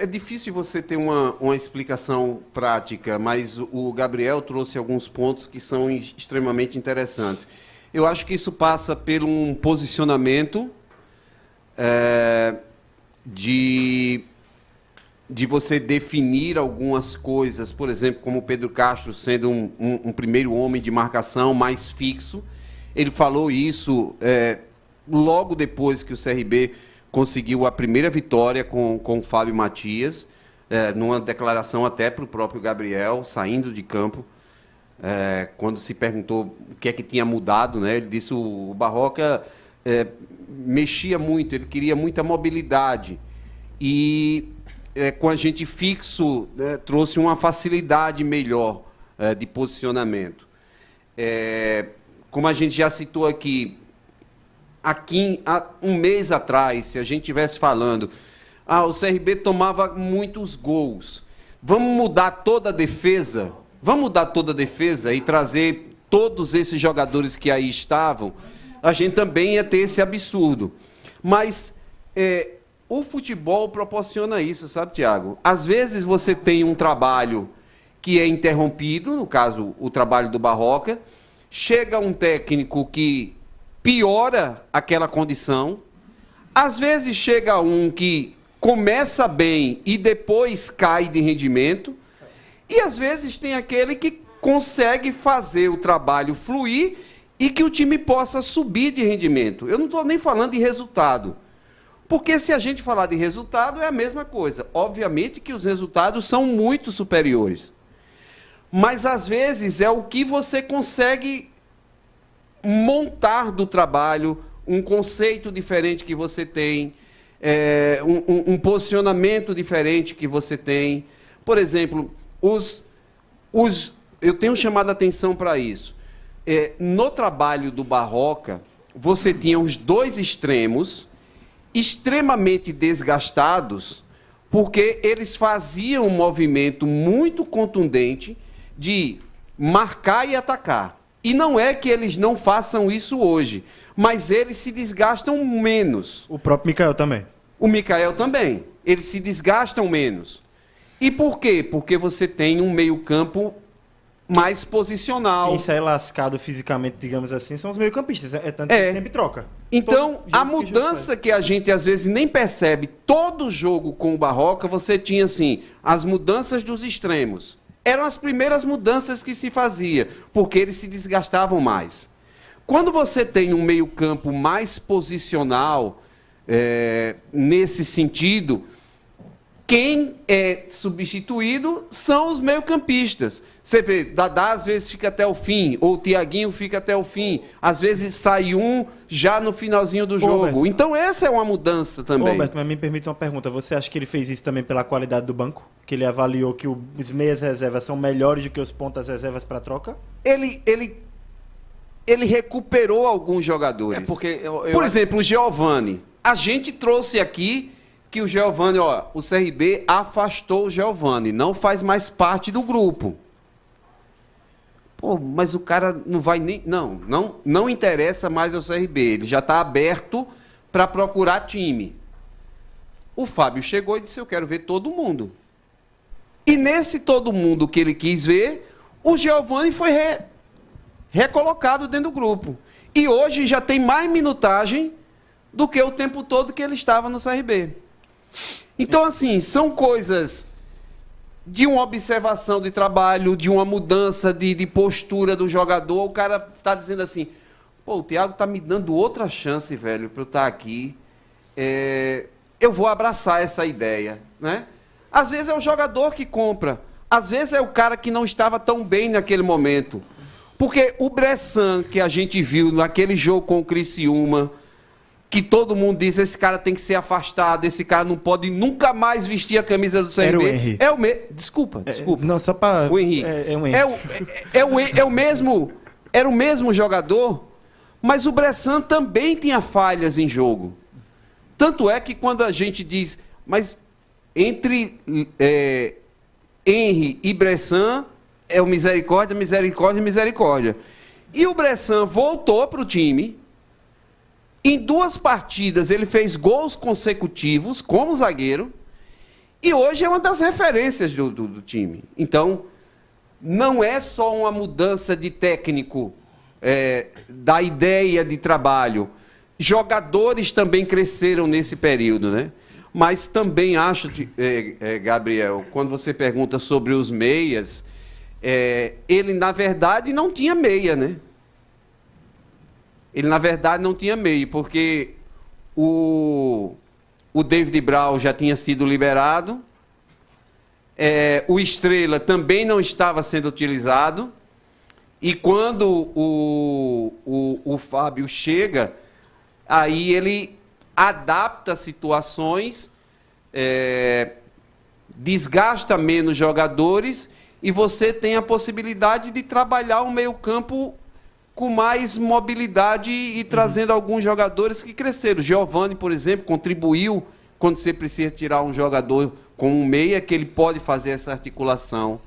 É difícil você ter uma explicação prática, mas o Gabriel trouxe alguns pontos que são extremamente interessantes. Eu acho que isso passa por um posicionamento de você definir algumas coisas, por exemplo, como o Pedro Castro sendo um primeiro homem de marcação mais fixo. Ele falou isso logo depois que o CRB conseguiu a primeira vitória com o Fábio Matias, numa declaração até para o próprio Gabriel, saindo de campo, quando se perguntou o que é que tinha mudado, né? Ele disse que o Barroca mexia muito, ele queria muita mobilidade. E com a gente fixo, trouxe uma facilidade melhor de posicionamento. Como a gente já citou aqui, há um mês atrás, se a gente estivesse falando, o CRB tomava muitos gols, vamos mudar toda a defesa? Vamos mudar toda a defesa e trazer todos esses jogadores que aí estavam? A gente também ia ter esse absurdo. Mas o futebol proporciona isso, sabe, Thiago? Às vezes você tem um trabalho que é interrompido, no caso, o trabalho do Barroca, chega um técnico que piora aquela condição, às vezes chega um que começa bem e depois cai de rendimento, e às vezes tem aquele que consegue fazer o trabalho fluir e que o time possa subir de rendimento. Eu não estou nem falando de resultado, porque se a gente falar de resultado é a mesma coisa. Obviamente que os resultados são muito superiores, mas às vezes é o que você consegue montar do trabalho, um conceito diferente que você tem, um posicionamento diferente que você tem. Por exemplo, eu tenho chamado a atenção para isso. No trabalho do Barroca, você tinha os dois extremos extremamente desgastados, porque eles faziam um movimento muito contundente de marcar e atacar. E não é que eles não façam isso hoje, mas eles se desgastam menos. O próprio Mikael também. O Mikael também. Eles se desgastam menos. E por quê? Porque você tem um meio-campo mais posicional. Quem sai lascado fisicamente, digamos assim, são os meio-campistas. Tanto que sempre troca. Então, a mudança que a gente às vezes nem percebe, todo jogo com o Barroca, você tinha assim, as mudanças dos extremos. Eram as primeiras mudanças que se fazia, porque eles se desgastavam mais. Quando você tem um meio-campo mais posicional, nesse sentido, quem é substituído são os meio-campistas. Você vê, Dadá às vezes fica até o fim, ou o Thiaguinho fica até o fim. Às vezes sai um já no finalzinho do jogo. Roberto, então essa é uma mudança também. Roberto, mas me permite uma pergunta. Você acha que ele fez isso também pela qualidade do banco? Que ele avaliou que os meias reservas são melhores do que os pontas reservas para troca? Ele recuperou alguns jogadores. Por exemplo, o Giovani. A gente trouxe aqui que o Giovani, o CRB afastou o Giovani, não faz mais parte do grupo. Pô, mas o cara não vai nem... Não interessa mais ao CRB, ele já está aberto para procurar time. O Fábio chegou e disse, eu quero ver todo mundo. E nesse todo mundo que ele quis ver, o Giovani foi recolocado dentro do grupo. E hoje já tem mais minutagem do que o tempo todo que ele estava no CRB. Então, assim, são coisas de uma observação de trabalho, de uma mudança de postura do jogador. O cara está dizendo assim, pô, o Thiago está me dando outra chance, velho, para eu estar aqui. Eu vou abraçar essa ideia, né? Às vezes é o jogador que compra, às vezes é o cara que não estava tão bem naquele momento. Porque o Bressan, que a gente viu naquele jogo com o Criciúma, que todo mundo diz, esse cara tem que ser afastado, esse cara não pode nunca mais vestir a camisa do CRB. Era o Henry. Desculpa. Não, só para... O Henry. Era o mesmo jogador, mas o Bressan também tinha falhas em jogo. Tanto é que quando a gente diz, mas entre Henry e Bressan é o misericórdia, misericórdia, misericórdia. E o Bressan voltou para o time. Em 2 partidas ele fez gols consecutivos como zagueiro E hoje é uma das referências do time. Então, não é só uma mudança de técnico, da ideia de trabalho. Jogadores também cresceram nesse período, né? Mas também acho, Gabriel, quando você pergunta sobre os meias, ele, na verdade, não tinha meia, né? Ele, na verdade, não tinha meia, porque o David Bral já tinha sido liberado, o Estrela também não estava sendo utilizado, e quando o Fábio chega, aí ele adapta situações, desgasta menos jogadores, e você tem a possibilidade de trabalhar o meio-campo com mais mobilidade e trazendo alguns jogadores que cresceram. Giovani, por exemplo, contribuiu quando você precisa tirar um jogador com um meia, que ele pode fazer essa articulação.